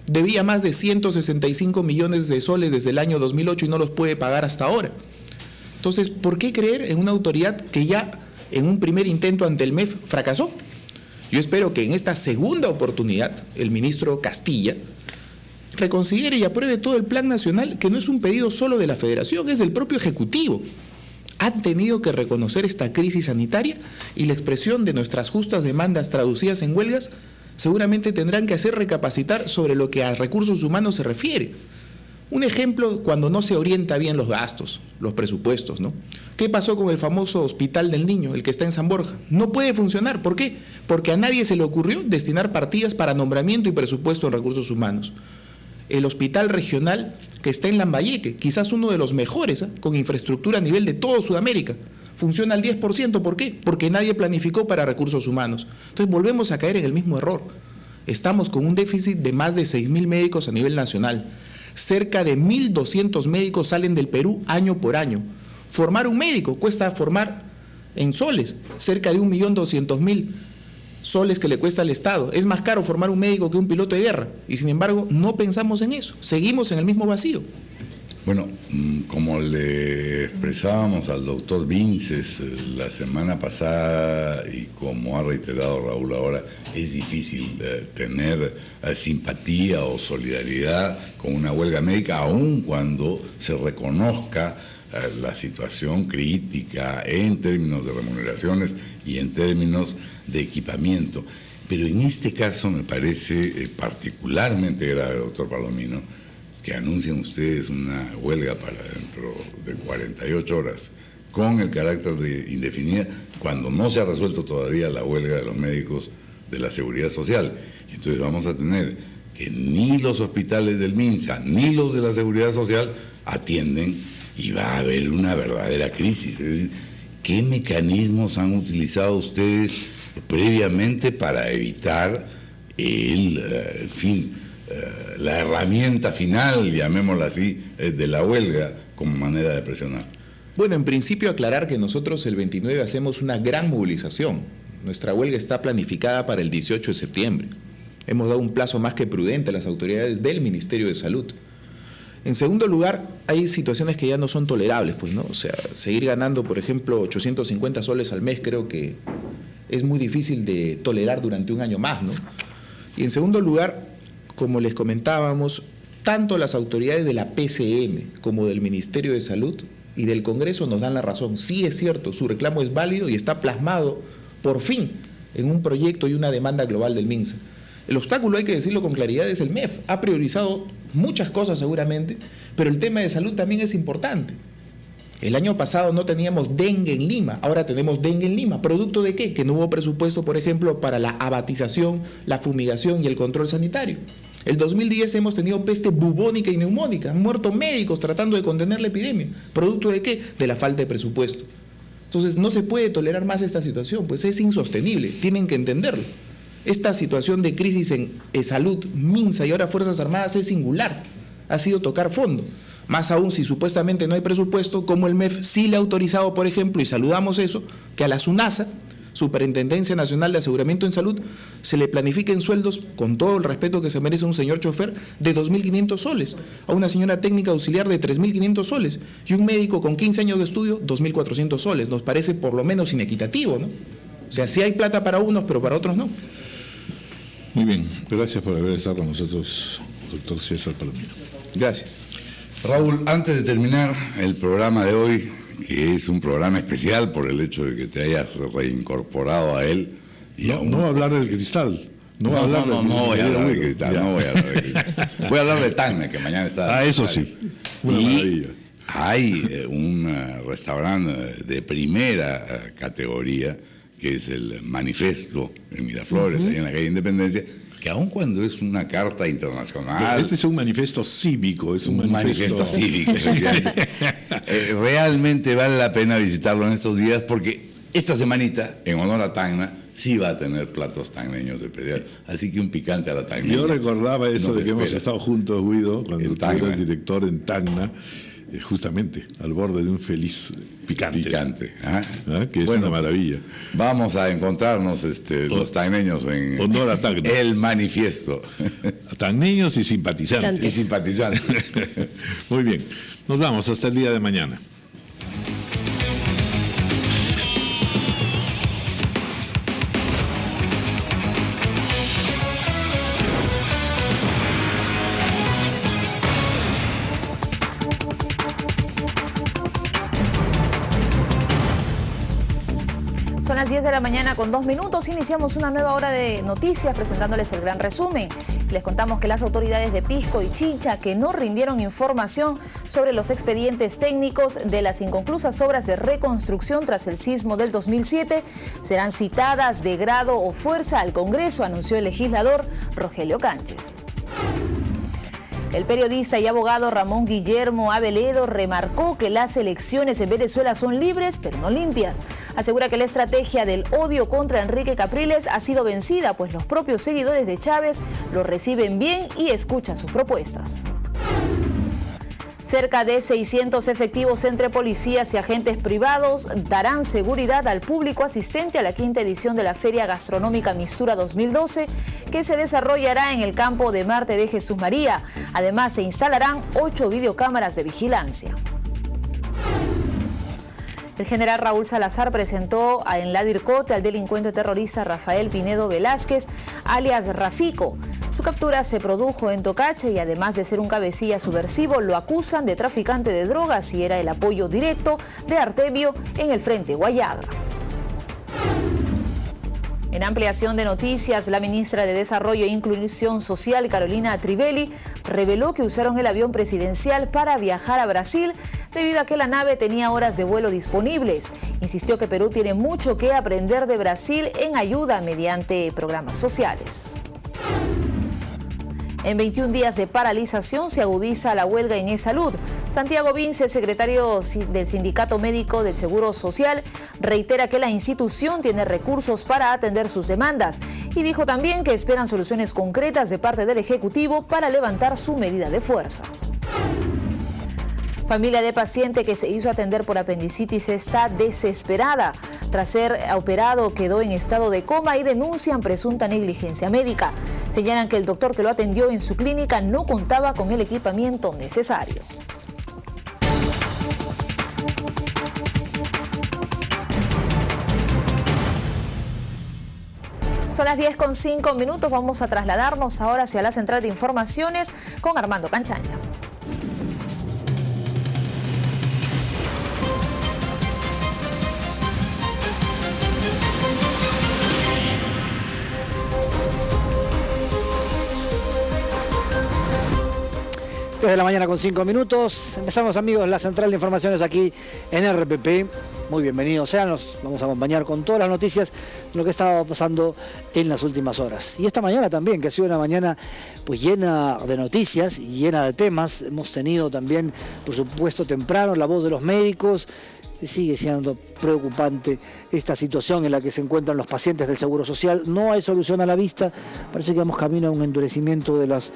Debía más de 165 millones de soles desde el año 2008 y no los puede pagar hasta ahora. Entonces, ¿por qué creer en una autoridad que ya en un primer intento ante el MEF fracasó? Yo espero que en esta segunda oportunidad el ministro Castilla reconsidere y apruebe todo el plan nacional, que no es un pedido solo de la Federación, es del propio Ejecutivo. Han tenido que reconocer esta crisis sanitaria y la expresión de nuestras justas demandas traducidas en huelgas seguramente tendrán que hacer recapacitar sobre lo que a recursos humanos se refiere. Un ejemplo, cuando no se orienta bien los gastos, los presupuestos, ¿no? ¿Qué pasó con el famoso Hospital del Niño, el que está en San Borja? No puede funcionar. ¿Por qué? Porque a nadie se le ocurrió destinar partidas para nombramiento y presupuesto en recursos humanos. El hospital regional que está en Lambayeque, quizás uno de los mejores, con infraestructura a nivel de toda Sudamérica, funciona al 10%. ¿Por qué? Porque nadie planificó para recursos humanos. Entonces volvemos a caer en el mismo error. Estamos con un déficit de más de 6.000 médicos a nivel nacional. Cerca de 1.200 médicos salen del Perú año por año. Formar un médico cuesta formar en soles, cerca de 1.200.000 soles que le cuesta al Estado. Es más caro formar un médico que un piloto de guerra. Y sin embargo, no pensamos en eso. Seguimos en el mismo vacío. Bueno, como le expresábamos al doctor Vinces la semana pasada y como ha reiterado Raúl ahora, es difícil tener simpatía o solidaridad con una huelga médica, aun cuando se reconozca la situación crítica en términos de remuneraciones y en términos de equipamiento. Pero en este caso me parece particularmente grave, doctor Palomino, que anuncian ustedes una huelga para dentro de 48 horas, con el carácter de indefinida, cuando no se ha resuelto todavía la huelga de los médicos de la Seguridad Social. Entonces vamos a tener que ni los hospitales del MINSA, ni los de la Seguridad Social atienden, y va a haber una verdadera crisis. Es decir, ¿qué mecanismos han utilizado ustedes previamente para evitar la herramienta final, llamémosla así, de la huelga como manera de presionar? Bueno, en principio aclarar que nosotros el 29 hacemos una gran movilización. Nuestra huelga está planificada para el 18 de septiembre. Hemos dado un plazo más que prudente a las autoridades del Ministerio de Salud. En segundo lugar, hay situaciones que ya no son tolerables, pues, ¿no? O sea, seguir ganando, por ejemplo, 850 soles al mes, creo que es muy difícil de tolerar durante un año más, ¿no? Y en segundo lugar, como les comentábamos, tanto las autoridades de la PCM como del Ministerio de Salud y del Congreso nos dan la razón. Sí, es cierto, su reclamo es válido y está plasmado, por fin, en un proyecto y una demanda global del MINSA. El obstáculo, hay que decirlo con claridad, es el MEF. Ha priorizado muchas cosas seguramente, pero el tema de salud también es importante. El año pasado no teníamos dengue en Lima, ahora tenemos dengue en Lima. ¿Producto de qué? Que no hubo presupuesto, por ejemplo, para la abatización, la fumigación y el control sanitario. El 2010 hemos tenido peste bubónica y neumónica, han muerto médicos tratando de contener la epidemia. ¿Producto de qué? De la falta de presupuesto. Entonces no se puede tolerar más esta situación, pues es insostenible, tienen que entenderlo. Esta situación de crisis en salud, MINSA y ahora Fuerzas Armadas es singular, ha sido tocar fondo. Más aún si supuestamente no hay presupuesto, como el MEF sí le ha autorizado, por ejemplo, y saludamos eso, que a la SUNASA, Superintendencia Nacional de Aseguramiento en Salud, se le planifiquen sueldos, con todo el respeto que se merece un señor chofer, de 2.500 soles, a una señora técnica auxiliar de 3.500 soles, y un médico con 15 años de estudio, 2.400 soles. Nos parece por lo menos inequitativo, ¿no? O sea, sí hay plata para unos, pero para otros no. Muy bien, gracias por haber estado con nosotros, doctor César Palomino. Gracias. Raúl, antes de terminar el programa de hoy, que es un programa especial por el hecho de que te hayas reincorporado a él. Y no va a hablar del cristal. No voy a hablar de cristal, no voy a hablar de cristal. Voy a hablar de Tacna, que mañana está... Ah, eso sí. Una maravilla. Hay un restaurante de primera categoría, que es el Manifesto en Miraflores, ahí en la calle Independencia, que aun cuando es una carta internacional... Pero este es un manifiesto cívico, es un manifiesto cívico. Realmente vale la pena visitarlo en estos días, porque esta semanita, en honor a Tacna, sí va a tener platos tacneños especiales. Así que un picante a la tacneña. Yo recordaba eso de que hemos estado juntos, Guido, cuando tú eras director en Tacna, justamente al borde de un feliz picante. Que es bueno, una maravilla. Vamos a encontrarnos los tagneños en honor a Tacna. El Manifiesto. Tagneños y simpatizantes. Y simpatizantes. Muy bien. Nos vamos hasta el día de mañana. Son las 10 de la mañana con 2 minutos. Iniciamos una nueva hora de noticias presentándoles el gran resumen. Les contamos que las autoridades de Pisco y Chincha, que no rindieron información sobre los expedientes técnicos de las inconclusas obras de reconstrucción tras el sismo del 2007, serán citadas de grado o fuerza al Congreso, anunció el legislador Rogelio Cánchez. El periodista y abogado Ramón Guillermo Aveledo remarcó que las elecciones en Venezuela son libres, pero no limpias. Asegura que la estrategia del odio contra Enrique Capriles ha sido vencida, pues los propios seguidores de Chávez lo reciben bien y escuchan sus propuestas. Cerca de 600 efectivos entre policías y agentes privados darán seguridad al público asistente a la quinta edición de la Feria Gastronómica Mistura 2012, que se desarrollará en el campo de Marte de Jesús María. Además, se instalarán 8 videocámaras de vigilancia. El general Raúl Salazar presentó en la DIRCOT al delincuente terrorista Rafael Pinedo Velázquez, alias Rafico. Su captura se produjo en Tocache y además de ser un cabecilla subversivo, lo acusan de traficante de drogas y era el apoyo directo de Artemio en el Frente Guayagra. En ampliación de noticias, la ministra de Desarrollo e Inclusión Social, Carolina Trivelli, reveló que usaron el avión presidencial para viajar a Brasil debido a que la nave tenía horas de vuelo disponibles. Insistió que Perú tiene mucho que aprender de Brasil en ayuda mediante programas sociales. En 21 días de paralización se agudiza la huelga en eSalud. Santiago Vince, secretario del Sindicato Médico del Seguro Social, reitera que la institución tiene recursos para atender sus demandas y dijo también que esperan soluciones concretas de parte del Ejecutivo para levantar su medida de fuerza. Familia de paciente que se hizo atender por apendicitis está desesperada. Tras ser operado quedó en estado de coma y denuncian presunta negligencia médica. Señalan que el doctor que lo atendió en su clínica no contaba con el equipamiento necesario. Son las 10:05. Vamos a trasladarnos ahora hacia la central de informaciones con Armando Canchaña. De la mañana con 5 minutos. Empezamos, amigos, la central de informaciones aquí en RPP. Muy bienvenidos sean, nos vamos a acompañar con todas las noticias de lo que estaba pasando en las últimas horas. Y esta mañana también, que ha sido una mañana pues llena de noticias y llena de temas. Hemos tenido también, por supuesto, temprano la voz de los médicos. Sigue siendo preocupante esta situación en la que se encuentran los pacientes del Seguro Social. No hay solución a la vista. Parece que vamos camino a un endurecimiento de las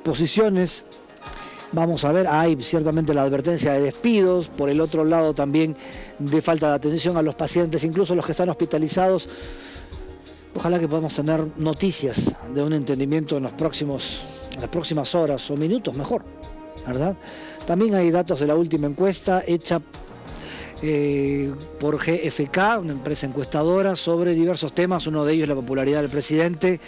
posiciones. Vamos a ver, hay ciertamente la advertencia de despidos, por el otro lado también de falta de atención a los pacientes, incluso los que están hospitalizados. Ojalá que podamos tener noticias de un entendimiento en las próximas horas o minutos, mejor, ¿verdad? También hay datos de la última encuesta hecha por GFK, una empresa encuestadora, sobre diversos temas, uno de ellos la popularidad del presidente,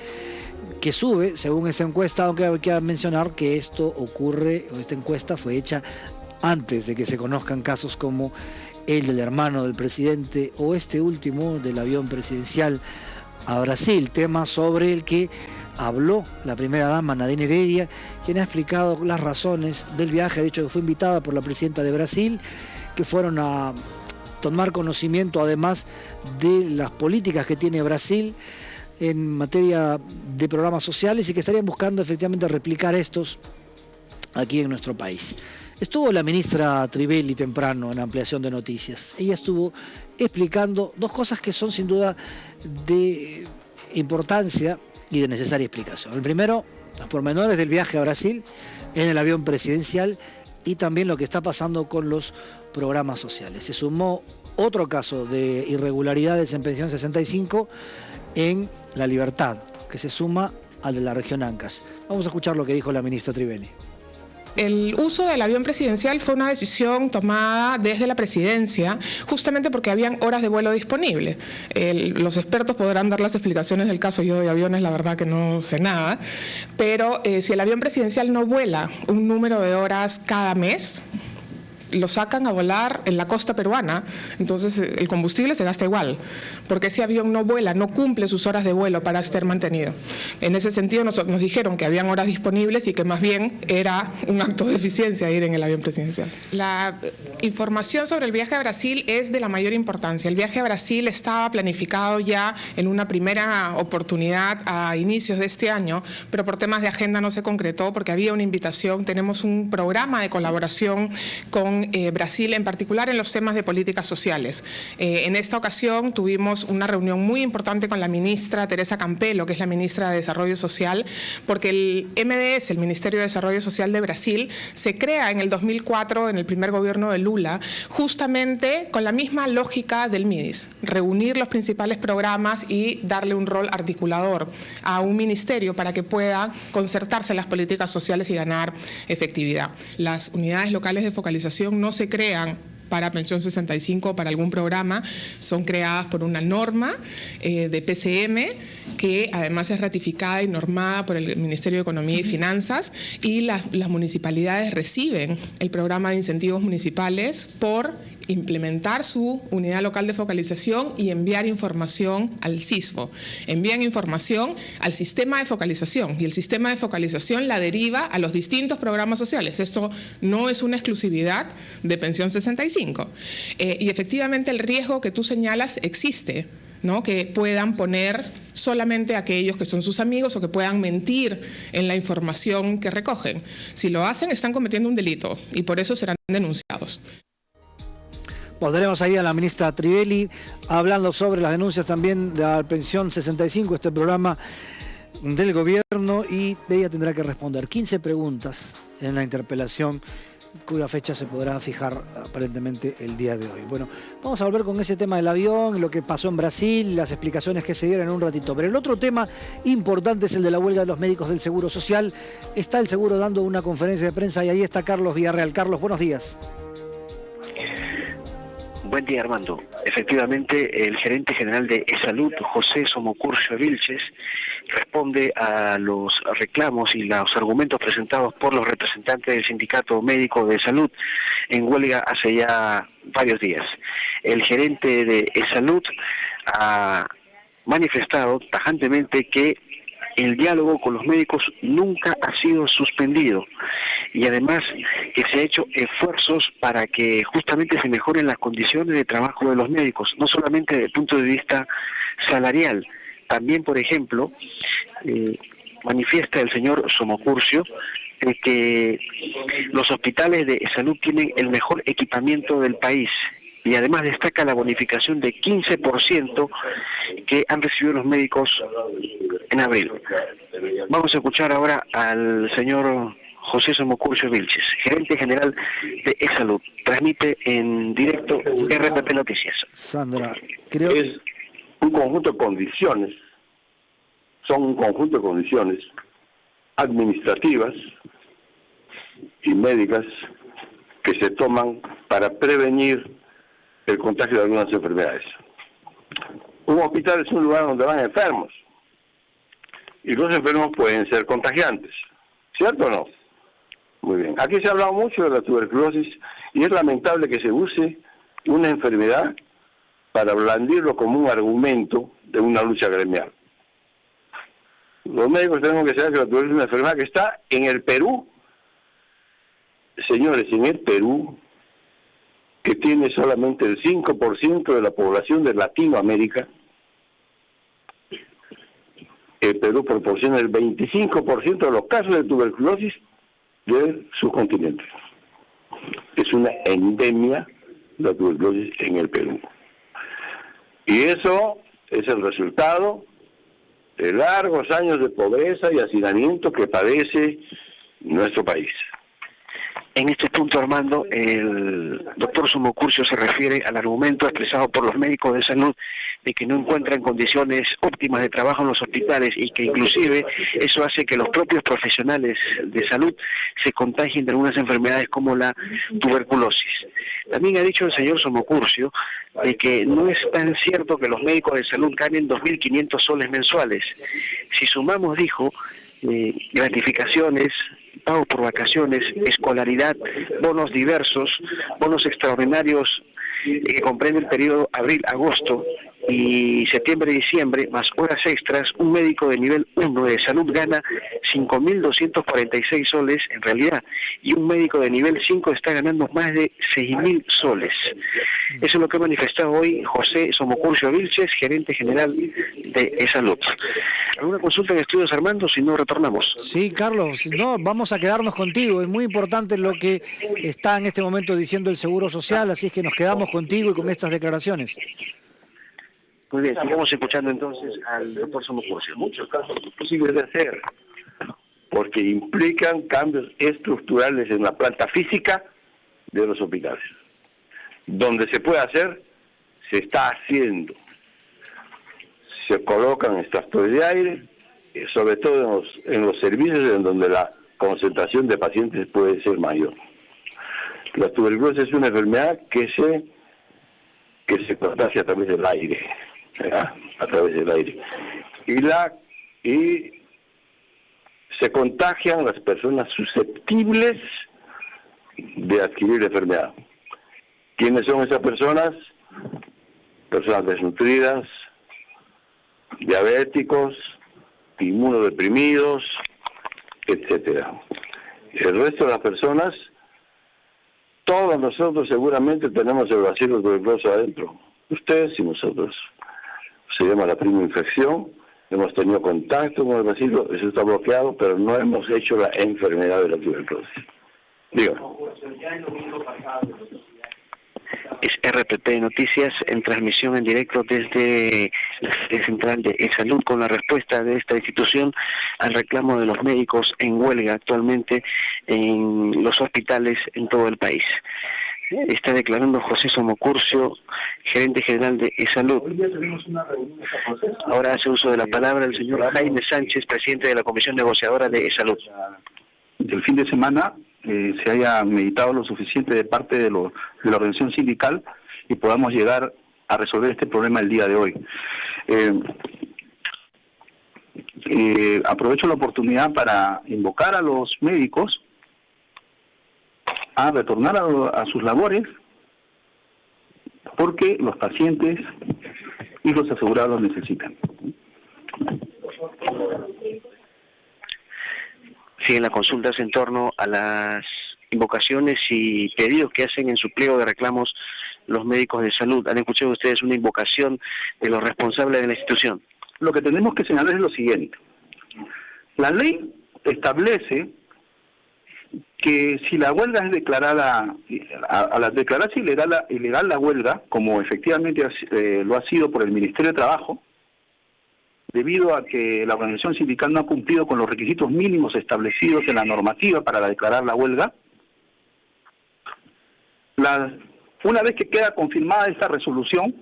que sube según esa encuesta, aunque hay que mencionar que esto ocurre, o esta encuesta fue hecha antes de que se conozcan casos como el del hermano del presidente o este último del avión presidencial a Brasil, tema sobre el que habló la primera dama Nadine Heredia, quien ha explicado las razones del viaje. Ha dicho que fue invitada por la presidenta de Brasil, que fueron a tomar conocimiento además de las políticas que tiene Brasil en materia de programas sociales y que estarían buscando efectivamente replicar estos aquí en nuestro país. Estuvo la ministra Trivelli temprano en ampliación de noticias. Ella estuvo explicando dos cosas que son sin duda de importancia y de necesaria explicación. El primero, los pormenores del viaje a Brasil en el avión presidencial y también lo que está pasando con los programas sociales. Se sumó otro caso de irregularidades en Pensión 65 en La Libertad, que se suma al de la región Ancash. Vamos a escuchar lo que dijo la ministra Trivelli. El uso del avión presidencial fue una decisión tomada desde la presidencia, justamente porque habían horas de vuelo disponibles. Los expertos podrán dar las explicaciones del caso, yo de aviones la verdad que no sé nada, pero si el avión presidencial no vuela un número de horas cada mes, lo sacan a volar en la costa peruana, entonces el combustible se gasta igual, porque ese avión no vuela, no cumple sus horas de vuelo para ser mantenido. En ese sentido nos dijeron que habían horas disponibles y que más bien era un acto de eficiencia ir en el avión presidencial. La información sobre el viaje a Brasil es de la mayor importancia. El viaje a Brasil estaba planificado ya en una primera oportunidad a inicios de este año, pero por temas de agenda no se concretó porque había una invitación. Tenemos un programa de colaboración con Brasil, en particular en los temas de políticas sociales. En esta ocasión tuvimos una reunión muy importante con la ministra Teresa Campelo, que es la ministra de Desarrollo Social, porque el MDS, el Ministerio de Desarrollo Social de Brasil, se crea en el 2004, en el primer gobierno de Lula, justamente con la misma lógica del MIDIS, reunir los principales programas y darle un rol articulador a un ministerio para que pueda concertarse las políticas sociales y ganar efectividad. Las unidades locales de focalización no se crean para Pensión 65 o para algún programa, son creadas por una norma de PCM que además es ratificada y normada por el Ministerio de Economía y Finanzas, y las municipalidades reciben el programa de incentivos municipales por implementar su unidad local de focalización y enviar información al CISFO. Envían información al sistema de focalización y el sistema de focalización la deriva a los distintos programas sociales. Esto no es una exclusividad de Pensión 65. Y efectivamente el riesgo que tú señalas existe, ¿no? Que puedan poner solamente aquellos que son sus amigos o que puedan mentir en la información que recogen. Si lo hacen, están cometiendo un delito y por eso serán denunciados. Tenemos ahí a la ministra Trivelli hablando sobre las denuncias también de la Pensión 65, este programa del gobierno, y ella tendrá que responder 15 preguntas en la interpelación, cuya fecha se podrá fijar aparentemente el día de hoy. Bueno, vamos a volver con ese tema del avión, lo que pasó en Brasil, las explicaciones que se dieron en un ratito. Pero el otro tema importante es el de la huelga de los médicos del Seguro Social. Está el Seguro dando una conferencia de prensa y ahí está Carlos Villarreal. Carlos, buenos días. Buen día, Armando. Efectivamente, el gerente general de E-Salud, José Somocurcio Vilches, responde a los reclamos y los argumentos presentados por los representantes del Sindicato Médico de Salud en huelga hace ya varios días. El gerente de E-Salud ha manifestado tajantemente que el diálogo con los médicos nunca ha sido suspendido y además que se ha hecho esfuerzos para que justamente se mejoren las condiciones de trabajo de los médicos, no solamente desde el punto de vista salarial. También, por ejemplo, manifiesta el señor Somocurcio que los hospitales de salud tienen el mejor equipamiento del país y además destaca la bonificación de 15% que han recibido los médicos en abril. Vamos a escuchar ahora al señor José Somocurcio Vilches, gerente general de E-Salud. Transmite en directo RPP Noticias. Sandra, creo que es un conjunto de condiciones, son un conjunto de condiciones administrativas y médicas que se toman para prevenir el contagio de algunas enfermedades. Un hospital es un lugar donde van enfermos y los enfermos pueden ser contagiantes, ¿cierto o no? Muy bien. Aquí se ha hablado mucho de la tuberculosis y es lamentable que se use una enfermedad para blandirlo como un argumento de una lucha gremial. Los médicos tenemos que saber que la tuberculosis es una enfermedad que está en el Perú, señores, en el Perú, que tiene solamente el 5% de la población de Latinoamérica. El Perú proporciona el 25% de los casos de tuberculosis del subcontinente. Es una endemia la tuberculosis en el Perú. Y eso es el resultado de largos años de pobreza y hacinamiento que padece nuestro país. En este punto, Armando, el doctor Somocurcio se refiere al argumento expresado por los médicos de salud de que no encuentran condiciones óptimas de trabajo en los hospitales y que inclusive eso hace que los propios profesionales de salud se contagien de algunas enfermedades como la tuberculosis. También ha dicho el señor Somocurcio de que no es tan cierto que los médicos de salud ganen 2.500 soles mensuales. Si sumamos, dijo, gratificaciones, pago por vacaciones, escolaridad, bonos diversos, bonos extraordinarios que comprende el periodo abril-agosto y septiembre-diciembre, más horas extras, un médico de nivel 1 de salud gana 5.246 soles en realidad, y un médico de nivel 5 está ganando más de 6.000 soles. Eso es lo que ha manifestado hoy José Somocurcio Vilches, gerente general de Salud. ¿Alguna consulta en estudios, Armando? Si no, retornamos. Sí, Carlos, no, vamos a quedarnos contigo. Es muy importante lo que está en este momento diciendo el Seguro Social, así es que nos quedamos contigo y con estas declaraciones. Muy bien, sigamos escuchando entonces al doctor Somocurcio. Muchos casos imposibles de hacer, porque implican cambios estructurales en la planta física de los hospitales. Donde se puede hacer, se está haciendo. Se colocan extractores de aire, sobre todo en los servicios en donde la concentración de pacientes puede ser mayor. La tuberculosis es una enfermedad que se contagia a través del aire, ¿verdad? A través del aire. Y se contagian las personas susceptibles de adquirir la enfermedad. ¿Quiénes son esas personas? Personas desnutridas, diabéticos, inmunodeprimidos, etcétera. El resto de las personas, todos nosotros seguramente tenemos el bacilo tuberculoso adentro. Ustedes y nosotros. Se llama la prima infección. Hemos tenido contacto con el bacilo, eso está bloqueado, pero no hemos hecho la enfermedad de la tuberculosis. Dígame. Es RPP Noticias en transmisión en directo desde la sede central de Salud con la respuesta de esta institución al reclamo de los médicos en huelga actualmente en los hospitales en todo el país. Está declarando José Somocurcio, gerente general de Salud. Ahora hace uso de la palabra el señor Jaime Sánchez, presidente de la Comisión Negociadora de Salud. El fin de semana se haya meditado lo suficiente de parte de la organización sindical y podamos llegar a resolver este problema el día de hoy. Aprovecho la oportunidad para invocar a los médicos a retornar a sus labores, porque los pacientes y los asegurados lo necesitan. Siguen las consultas en torno a las invocaciones y pedidos que hacen en su pliego de reclamos los médicos de salud. ¿Han escuchado ustedes una invocación de los responsables de la institución? Lo que tenemos que señalar es lo siguiente. La ley establece que si la huelga es declarada, al declararse ilegal la huelga, como efectivamente lo ha sido por el Ministerio de Trabajo, debido a que la organización sindical no ha cumplido con los requisitos mínimos establecidos en la normativa para declarar la huelga, una vez que queda confirmada esta resolución,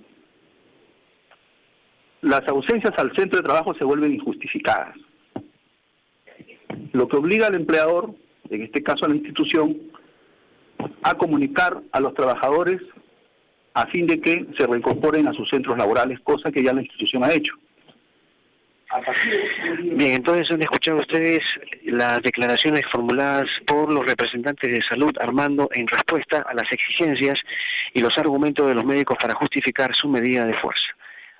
las ausencias al centro de trabajo se vuelven injustificadas, lo que obliga al empleador, en este caso a la institución, a comunicar a los trabajadores a fin de que se reincorporen a sus centros laborales, cosa que ya la institución ha hecho. Bien, entonces han escuchado ustedes las declaraciones formuladas por los representantes de salud, Armando, en respuesta a las exigencias y los argumentos de los médicos para justificar su medida de fuerza.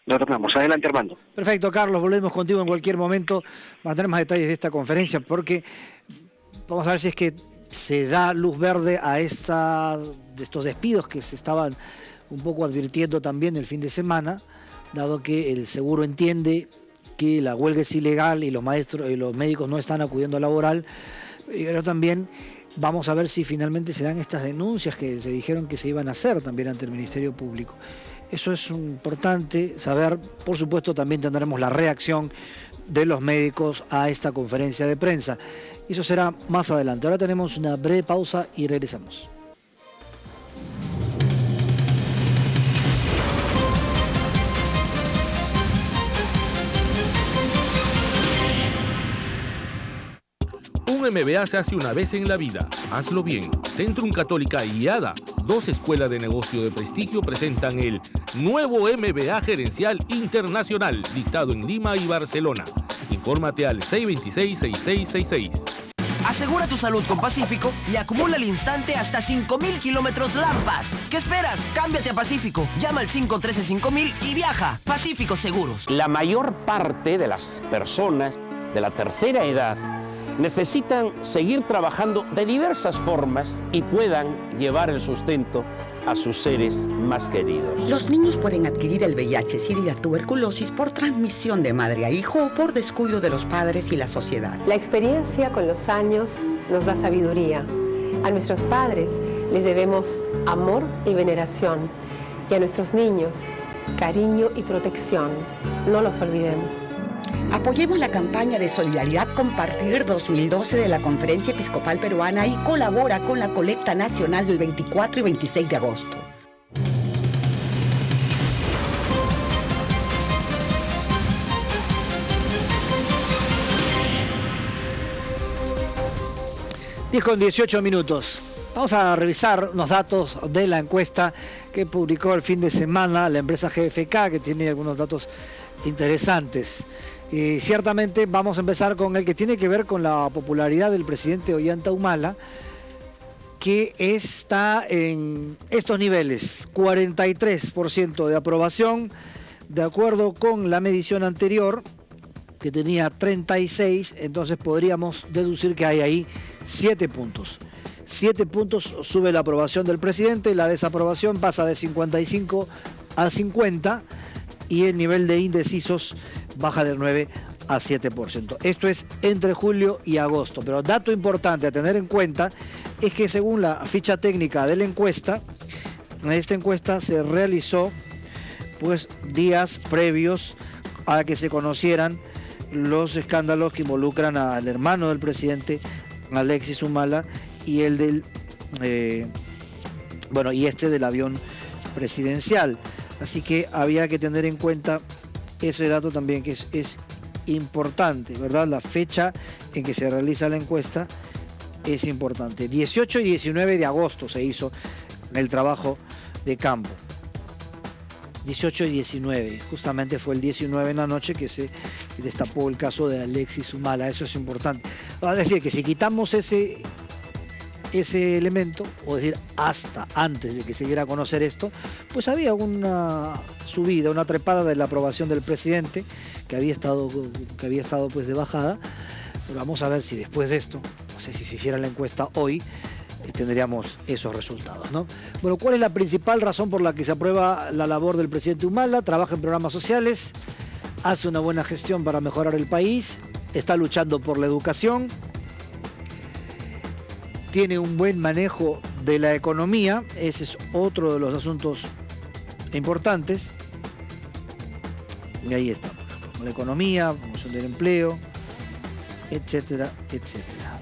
Lo retornamos. Adelante, Armando. Perfecto, Carlos, volvemos contigo en cualquier momento para tener más detalles de esta conferencia, porque vamos a ver si es que se da luz verde a de estos despidos que se estaban un poco advirtiendo también el fin de semana, dado que el seguro entiende que la huelga es ilegal y los maestros y los médicos no están acudiendo a laboral, pero también vamos a ver si finalmente se dan estas denuncias que se dijeron que se iban a hacer también ante el Ministerio Público. Eso es importante saber. Por supuesto también tendremos la reacción de los médicos a esta conferencia de prensa. Eso será más adelante. Ahora tenemos una breve pausa y regresamos. Un MBA se hace una vez en la vida. Hazlo bien. Centrum Católica y ADA, dos escuelas de negocio de prestigio, presentan el nuevo MBA Gerencial Internacional, dictado en Lima y Barcelona. Infórmate al 626-6666. Asegura tu salud con Pacífico y acumula al instante hasta 5.000 kilómetros Lampas. ¿Qué esperas? Cámbiate a Pacífico. Llama al 513-5000 y viaja. Pacífico Seguros. La mayor parte de las personas de la tercera edad necesitan seguir trabajando de diversas formas y puedan llevar el sustento a sus seres más queridos. Los niños pueden adquirir el VIH, SIDA y la tuberculosis por transmisión de madre a hijo o por descuido de los padres y la sociedad. La experiencia con los años nos da sabiduría. A nuestros padres les debemos amor y veneración. Y a nuestros niños, cariño y protección. No los olvidemos. Apoyemos la campaña de solidaridad Compartir 2012 de la Conferencia Episcopal Peruana y colabora con la colecta nacional del 24 y 26 de agosto. Con 18 minutos. Vamos a revisar unos datos de la encuesta que publicó el fin de semana la empresa GFK, que tiene algunos datos interesantes. Y ciertamente vamos a empezar con el que tiene que ver con la popularidad del presidente Ollanta Humala, que está en estos niveles, 43% de aprobación, de acuerdo con la medición anterior, que tenía 36, entonces podríamos deducir que hay ahí 7 puntos. 7 puntos sube la aprobación del presidente, la desaprobación pasa de 55 a 50 y el nivel de indecisos baja del 9 a 7%. Esto es entre julio y agosto, pero dato importante a tener en cuenta es que según la ficha técnica de la encuesta, esta encuesta se realizó pues días previos a que se conocieran los escándalos que involucran al hermano del presidente, Alexis Humala, y el del y este del avión presidencial. Así que había que tener en cuenta ese dato también, que es importante, ¿verdad? La fecha en que se realiza la encuesta es importante. 18 y 19 de agosto se hizo el trabajo de campo. 18 y 19, justamente fue el 19 en la noche que se destapó el caso de Alexis Humala. Eso es importante. Es decir, que si quitamos ese elemento, o decir, hasta antes de que se diera a conocer esto, pues había una subida, una trepada de la aprobación del presidente, que había estado pues de bajada. Pero vamos a ver si después de esto, no sé si se hiciera la encuesta hoy, tendríamos esos resultados, ¿no? Bueno, ¿cuál es la principal razón por la que se aprueba la labor del presidente Humala? Trabaja en programas sociales, hace una buena gestión para mejorar el país, está luchando por la educación, tiene un buen manejo de la economía, ese es otro de los asuntos importantes. Y ahí está, la economía, promoción del empleo, etcétera, etcétera.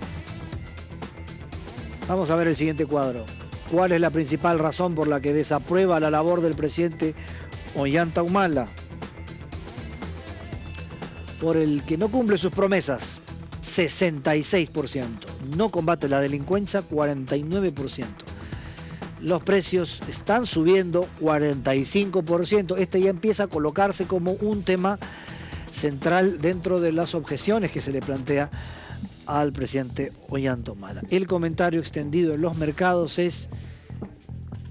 Vamos a ver el siguiente cuadro. ¿Cuál es la principal razón por la que desaprueba la labor del presidente Ollanta Humala? Por el que no cumple sus promesas, 66%. No combate la delincuencia, 49%. Los precios están subiendo, 45%. Este ya empieza a colocarse como un tema central dentro de las objeciones que se le plantea al presidente Ollanta Humala. El comentario extendido en los mercados es: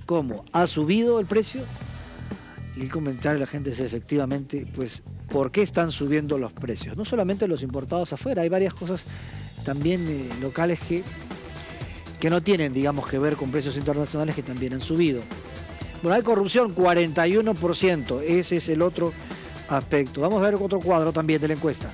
¿cómo? ¿Ha subido el precio? Y el comentario de la gente es efectivamente, pues, ¿por qué están subiendo los precios? No solamente los importados afuera, hay varias cosas también locales que no tienen, digamos, que ver con precios internacionales, que también han subido. Bueno, hay corrupción, 41%, ese es el otro aspecto. Vamos a ver otro cuadro también de la encuesta.